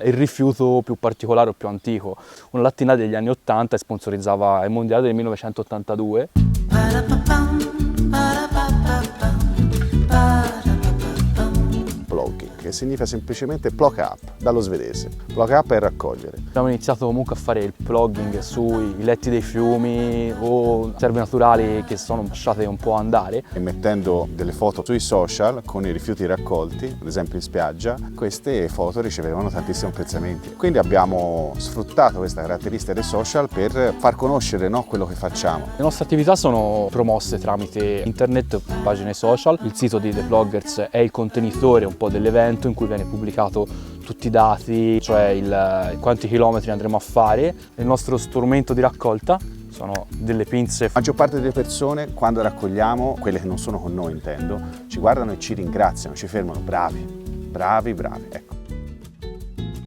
il rifiuto più particolare o più antico. Una lattina degli anni 80 sponsorizzava il mondiale del 1982. Plugging, che significa semplicemente pluck up, dallo svedese. Pluck up è raccogliere. Abbiamo iniziato comunque a fare il plugging sui letti dei fiumi o riserve naturali che sono lasciate un po' andare. E mettendo delle foto sui social con i rifiuti raccolti, ad esempio in spiaggia, queste foto ricevevano tantissimi apprezzamenti. Quindi abbiamo sfruttato questa caratteristica dei social per far conoscere, no, quello che facciamo. Le nostre attività sono promosse tramite internet, pagine social. Il sito di The Pluggers è il contenitore un po' dell'evento in cui viene pubblicato tutti i dati, cioè quanti chilometri andremo a fare. Il nostro strumento di raccolta sono delle pinze. La maggior parte delle persone, quando raccogliamo, quelle che non sono con noi intendo, ci guardano e ci ringraziano, ci fermano, bravi, bravi, bravi. Ecco.